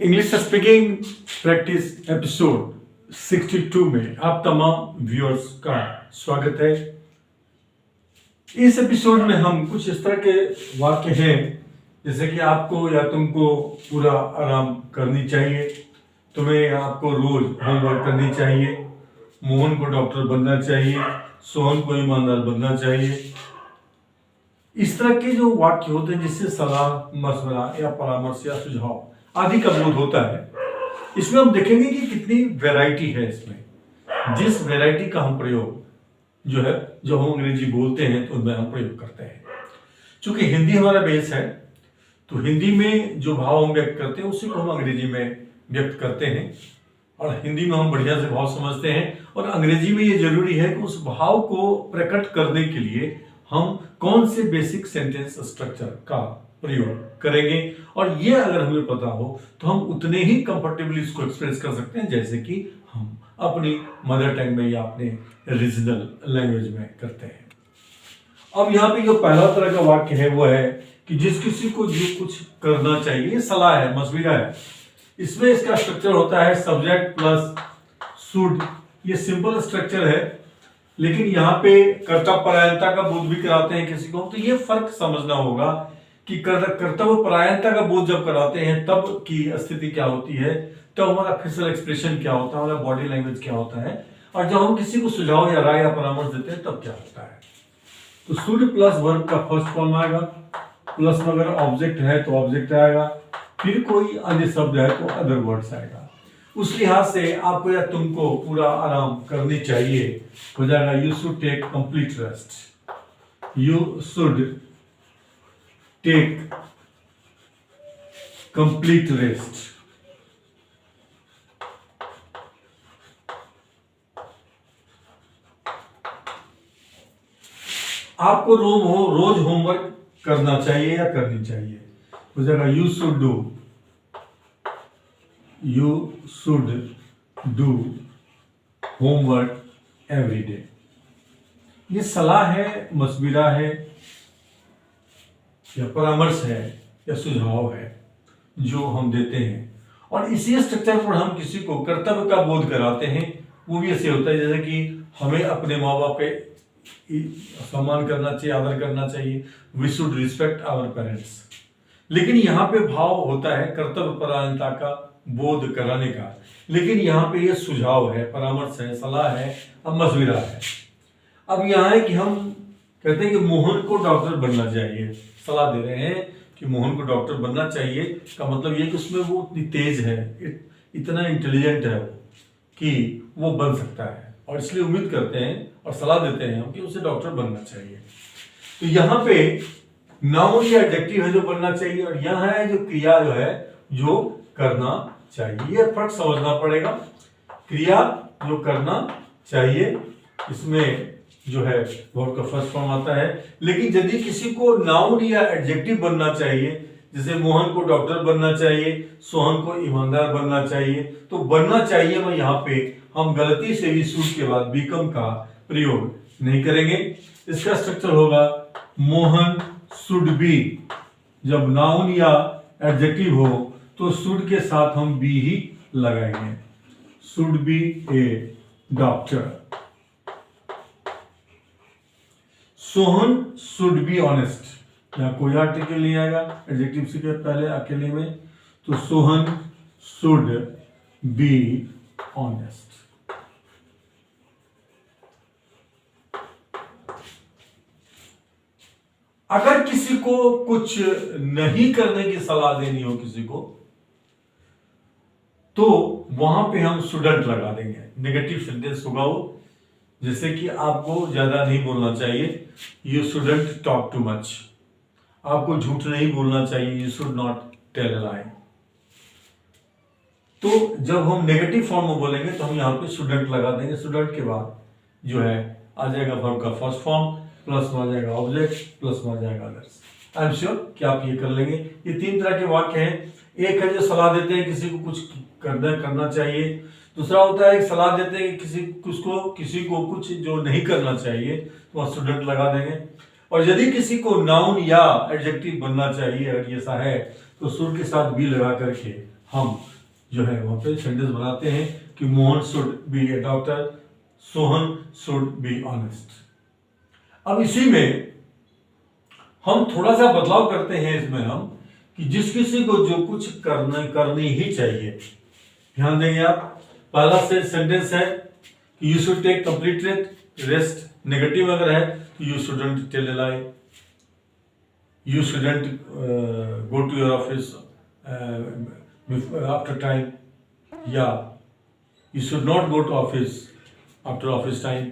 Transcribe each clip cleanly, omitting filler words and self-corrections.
English speaking practice episode 62 में आप तमाम व्यूअर्स का स्वागत है। इस एपिसोड में हम कुछ इस तरह के वाक्य हैं जैसे कि आपको या तुमको पूरा आराम करनी चाहिए, तुम्हें या आपको रोज होमवर्क करनी चाहिए, मोहन को डॉक्टर बनना चाहिए, सोहन को ईमानदार बनना चाहिए। इस तरह के जो वाक्य होते हैं जिससे सलाह, मशवरा या परामर्श या सुझाव आदि का बोध होता है, इसमें हम देखेंगे कि कितनी वैरायटी है इसमें। जिस वैरायटी का हम प्रयोग जो है, जो हम अंग्रेजी बोलते हैं तो उनमें हम प्रयोग करते हैं। चूंकि हिंदी हमारा बेस है तो हिंदी में जो भाव हम व्यक्त करते हैं उसी को हम अंग्रेजी में व्यक्त करते हैं, और हिंदी में हम बढ़िया से भाव समझते हैं। और अंग्रेजी में ये जरूरी है कि उस भाव को प्रकट करने के लिए हम कौन से बेसिक सेंटेंस स्ट्रक्चर का प्रयोग करेंगे, और ये अगर हमें पता हो तो हम उतने ही कंफर्टेबली इसको एक्सप्रेस कर सकते हैं जैसे कि हम अपनी मदर टंग में या अपने रीजनल लैंग्वेज में करते हैं। अब यहाँ पे जो पहला तरह का वाक्य है वो है कि जिस किसी को जो कुछ करना चाहिए, ये सलाह है, मशविरा है। इसमें इसका स्ट्रक्चर होता है सब्जेक्ट प्लस शुड। ये सिंपल स्ट्रक्चर है, लेकिन यहाँ पे कर्तव्यपरायणता का बोध भी कराते हैं किसी को, तो ये फर्क समझना होगा कि कर्तव्यपरायणता का बोध जब कराते हैं तब की स्थिति क्या होती है, तब हमारा फेशियल एक्सप्रेशन क्या होता है, हमारा बॉडी लैंग्वेज क्या होता है, और जब हम किसी को सुझाव या राय या परामर्श देते हैं तब क्या होता है। तो शुड प्लस वर्ब का फर्स्ट फॉर्म आएगा, प्लस में अगर ऑब्जेक्ट है तो ऑब्जेक्ट आएगा, फिर कोई अन्य शब्द है तो अदर वर्ड्स आएगा। उस लिहाज से आपको या तुमको पूरा आराम करनी चाहिए, हो जाएगा you should take complete rest. You should take complete rest. आपको रोज होमवर्क करना चाहिए या करनी चाहिए, हो जाएगा you should do. You should do homework every day. ये सलाह है, मशविरा है, या परामर्श है, या सुझाव है जो हम देते हैं, और इसी स्ट्रक्चर पर हम किसी को कर्तव्य का बोध कराते हैं। वो भी ऐसे होता है जैसे कि हमें अपने माँ बाप पे सम्मान करना चाहिए, आदर करना चाहिए, we should respect our parents. लेकिन यहाँ पे भाव होता है कर्तव्यपरायणता का बोध कराने का, लेकिन यहाँ पे ये सुझाव है, परामर्श है, सलाह है, अब मशविरा है। अब यहाँ है कि हम कहते हैं कि मोहन को डॉक्टर बनना चाहिए, सलाह दे रहे हैं कि मोहन को डॉक्टर बनना चाहिए का मतलब ये कि उसमें वो इतनी तेज है, इतना इंटेलिजेंट है कि वो बन सकता है, और इसलिए उम्मीद करते हैं और सलाह देते हैं हम कि उसे डॉक्टर बनना चाहिए। तो यहाँ पे नाउन या एडजेक्टिव है जो बनना चाहिए, और यहाँ है जो क्रिया जो है जो करना चाहिए। ये फर्क समझना पड़ेगा। क्रिया जो करना चाहिए इसमें जो है वर्ब का फर्स्ट फॉर्म आता है, लेकिन यदि किसी को नाउन या एडजेक्टिव बनना चाहिए, जैसे मोहन को डॉक्टर बनना चाहिए, सोहन को ईमानदार बनना चाहिए, तो बनना चाहिए में यहाँ पे हम गलती से भी शुड के बाद बीकम का प्रयोग नहीं करेंगे। इसका स्ट्रक्चर होगा मोहन शुड बी। जब नाउन या एडजेक्टिव हो तो शुड के साथ हम बी ही लगाएंगे, should be A doctor. Sohan should be honest. यहाँ कोई आर्टिकल नहीं आएगा एडजेक्टिव से पहले अकेले में, तो सोहन शुड बी ऑनेस्ट। अगर किसी को कुछ नहीं करने की सलाह देनी हो किसी को, तो वहां पे हम शुडंट लगा देंगे। नेगेटिव सेंटेंस होगा वो, जैसे कि आपको ज्यादा नहीं बोलना चाहिए, you shouldn't talk too much. आपको झूठ नहीं बोलना चाहिए, you should not tell a lie. तो जब हम नेगेटिव फॉर्म में बोलेंगे तो हम यहाँ पे शुडंट लगा देंगे। शुडंट के बाद जो है आ जाएगा वर्ब का फर्स्ट फॉर्म, प्लस में आ जाएगा ऑब्जेक्ट, प्लस में आ जाएगा अदर्स। आई एम श्योर कि आप ये कर लेंगे। ये तीन तरह के वाक्य हैं। एक है जो सलाह देते हैं किसी को कुछ करना चाहिए, दूसरा होता है एक सलाह देते हैं कि किसी को कुछ जो नहीं करना चाहिए, तो वह स्टूडेंट लगा देंगे। और यदि किसी को नाउन या एडजेक्टिव बनना चाहिए, अगर ऐसा है तो शुड के साथ बी लगा करके हम जो है वहां पे सेंटेंस बनाते हैं कि Mohan should be A doctor, Sohan should be honest. अब इसी में हम थोड़ा सा बदलाव करते हैं इसमें हम कि जिस किसी को जो कुछ करनी ही चाहिए। ध्यान देंगे आप, पहला से सेंटेंस है कि you should take complete rest, negative अगर है तो you shouldn't tell a lie, you shouldn't go to your office after time, या you should not go to office after office time,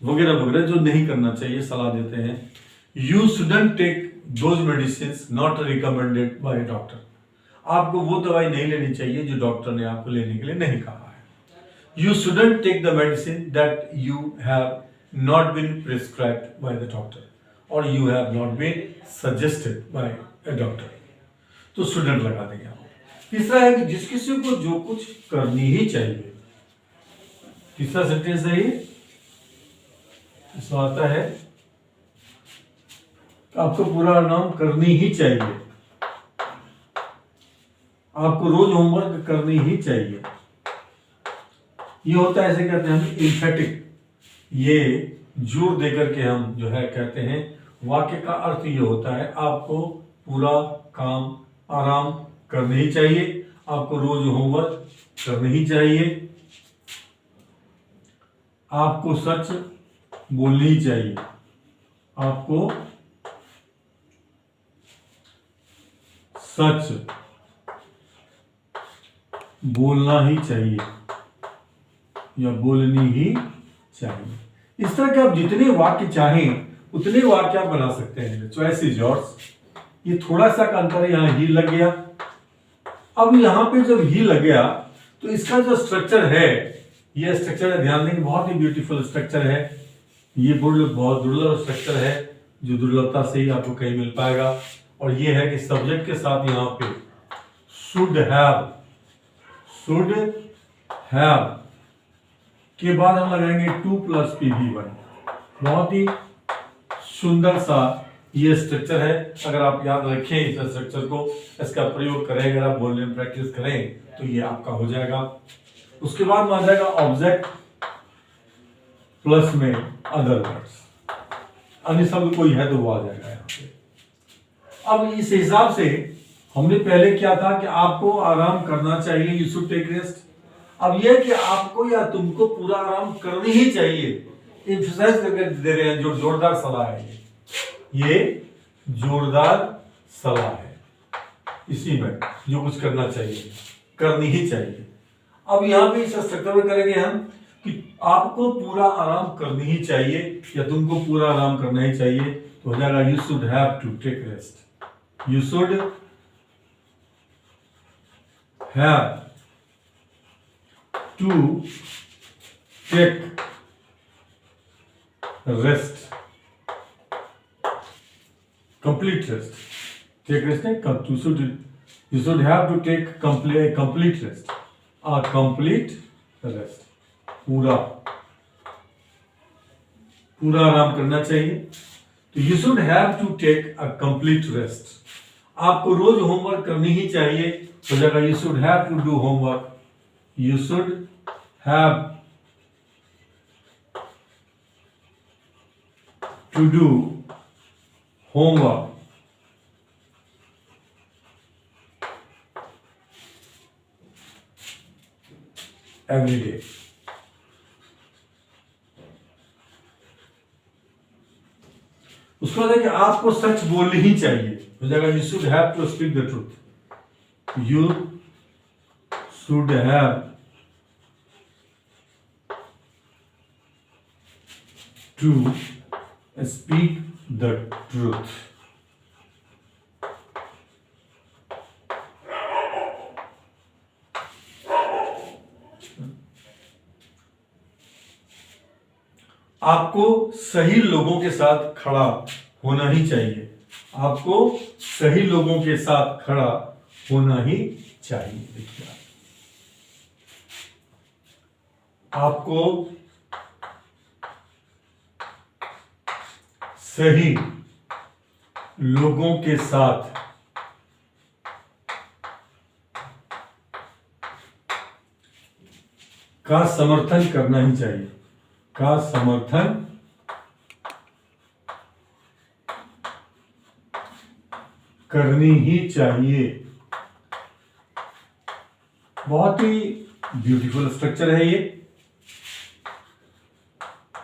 वगैरह वगैरह जो नहीं करना चाहिए सलाह देते हैं। You shouldn't take those medicines not recommended by doctor, आपको वो दवाई नहीं लेनी चाहिए जो डॉक्टर ने आपको लेने के लिए नहीं कहा है। You shouldn't take the medicine that you have not been prescribed by the doctor और you have not been suggested by a doctor, तो शुडंट लगा देंगे आप। तीसरा है कि जिस किसी को जो कुछ करनी ही चाहिए। तीसरा सेंटेंस है ये, इसमें आता है आपको पूरा आराम करनी ही चाहिए, आपको रोज होमवर्क करनी ही चाहिए। ये होता है, ऐसे कहते हैं हम इम्फेटिक, ये जोर देकर के हम जो है कहते हैं। वाक्य का अर्थ ये होता है आपको पूरा काम आराम करनी ही चाहिए, आपको रोज होमवर्क करनी ही चाहिए, आपको सच बोलनी ही चाहिए, आपको सच बोलना ही चाहिए या बोलनी ही चाहिए। इस तरह के आप जितने वाक्य चाहें उतने वाक्य आप बना सकते हैं, चॉइस इज योर्स। ये थोड़ा सा का अंतर यहां ही लग गया। अब यहां पे जब ही लग गया तो इसका जो स्ट्रक्चर है, ये स्ट्रक्चर है, ध्यान देंगे, बहुत ही ब्यूटीफुल स्ट्रक्चर है। ये बहुत दुर्लभ स्ट्रक्चर है, जो दुर्लभता से ही आपको कहीं मिल पाएगा। और ये है कि सब्जेक्ट के साथ यहाँ पे शुड हैव के बाद हम लगाएंगे 2 + PV1। बहुत ही सुंदर सा ये स्ट्रक्चर है। अगर आप याद रखें इस स्ट्रक्चर को, इसका प्रयोग करें, अगर आप बोलने में प्रैक्टिस करें तो ये आपका हो जाएगा। उसके बाद में आ जाएगा ऑब्जेक्ट प्लस में अदर वर्ड्स, अन्य शब्द कोई है तो वो आ जाएगा यहाँ पे। अब इस हिसाब से हमने पहले क्या था कि आपको आराम करना चाहिए, यू शुड टेक रेस्ट। अब यह कि आपको या तुमको पूरा आराम करनी ही चाहिए, एम्फसाइज करके दे रहे हैं, जो जोरदार सलाह है। ये जोरदार सलाह है, इसी में जो कुछ करना चाहिए करनी ही चाहिए। अब यहाँ पे इस स्ट्रक्चर में करेंगे हम कि आपको पूरा आराम करनी ही चाहिए या तुमको पूरा आराम करना ही चाहिए, तो हो जाएगा you should have to take rest. You should have to take rest, complete rest. Take rest नहीं, you should have to take complete rest, a complete rest, पूरा आराम करना चाहिए। तो you should have to take a complete rest, आपको रोज homework करनी ही चाहिए, हो जाएगा you should have to do homework, you should have to do homework every day. उसके बाद है कि आपको सच बोलनी ही चाहिए, हो जाएगा you should have to speak the truth, you should have to speak the truth. आपको सही लोगों के साथ खड़ा होना ही चाहिए, आपको सही लोगों के साथ खड़ा होना ही चाहिए। देखिए, आपको सही लोगों के साथ का समर्थन करना ही चाहिए, का समर्थन करनी ही चाहिए। बहुत ही ब्यूटीफुल स्ट्रक्चर है ये।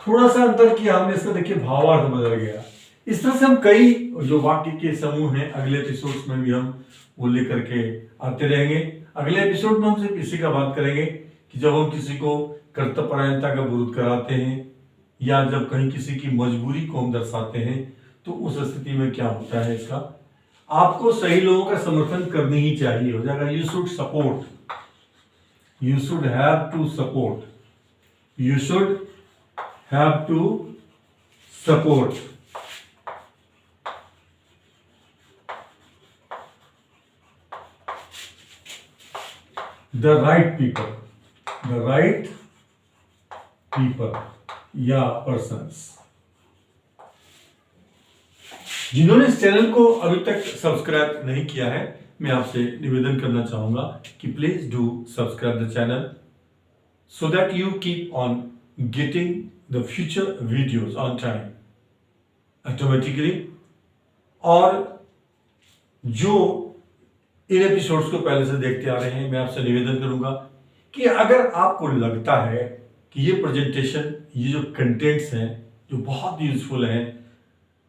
थोड़ा सा अंतर किया हमने इसका, देखिए भावार्थ बदल गया। इस तरह से हम कई जो वाक्य के समूह हैं अगले एपिसोड्स में भी हम वो लेकर के आते रहेंगे। अगले एपिसोड में हम सिर्फ इसी का बात करेंगे कि जब हम किसी को कर्तव्यपरायणता का विरोध कराते हैं या जब कहीं किसी की मजबूरी को हम दर्शाते हैं तो उस स्थिति में क्या होता है। इसका आपको सही लोगों का समर्थन करनी ही चाहिए, हो जाएगा you should support, you should have to support, you should have to support the right people, the right people या persons। जिन्होंने इस चैनल को अभी तक सब्सक्राइब नहीं किया है, मैं आपसे निवेदन करना चाहूंगा कि please do subscribe the channel so that you keep on getting the future videos on time automatically. और जो इन एपिसोड्स को पहले से देखते आ रहे हैं, मैं आपसे निवेदन करूंगा कि अगर आपको लगता है कि ये प्रेजेंटेशन, ये जो कंटेंट्स हैं जो बहुत यूजफुल हैं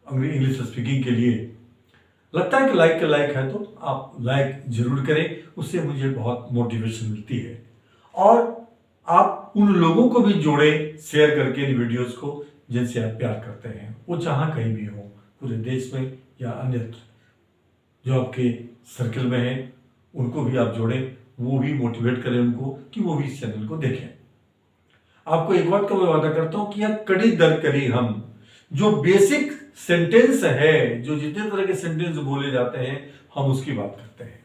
इंग्लिश स्पीकिंग के लिए, लगता है कि लाइक का लाइक है तो आप लाइक जरूर करें, उससे मुझे बहुत मोटिवेशन मिलती है। और आप उन लोगों को भी जोड़ें शेयर करके इन वीडियोस को जिनसे आप प्यार करते हैं, वो जहां कहीं भी हो, पूरे देश में या अन्यत्र, जो आपके सर्कल में हैं उनको भी आप जोड़ें, वो भी मोटिवेट करें उनको कि वो भी इस चैनल को देखें। आपको एक बात का मैं वादा करता हूं कि यह कड़ी दर कड़ी हम जो बेसिक सेंटेंस है, जो जितने तरह के सेंटेंस बोले जाते हैं, हम उसकी बात करते हैं।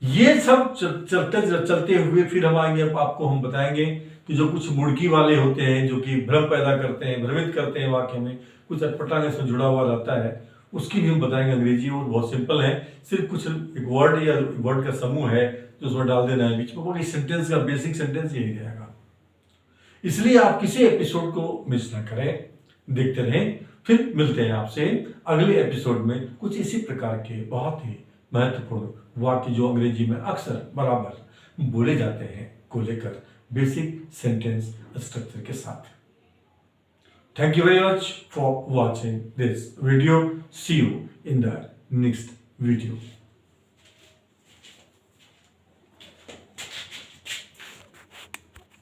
ये सब चलते हुए फिर हम आएंगे, आपको हम बताएंगे कि जो कुछ मुड़की वाले होते हैं, जो कि भ्रम पैदा करते हैं, भ्रमित करते हैं वाक्य में, कुछ अटपटाने से जुड़ा हुआ रहता है, उसकी भी हम बताएंगे। अंग्रेजी और बहुत सिंपल है, सिर्फ कुछ एक वर्ड या वर्ड का समूह है जो उसमें डाल देना है बीच में, वो सेंटेंस का बेसिक सेंटेंस यही रहेगा। इसलिए आप किसी एपिसोड को मिस ना करें, देखते रहें। फिर मिलते हैं आपसे अगले एपिसोड में कुछ इसी प्रकार के बहुत ही महत्वपूर्ण वाक्य जो अंग्रेजी में अक्सर बराबर बोले जाते हैं को लेकर बेसिक सेंटेंस स्ट्रक्चर के साथ। Thank you very much for watching this video. See you in the next video.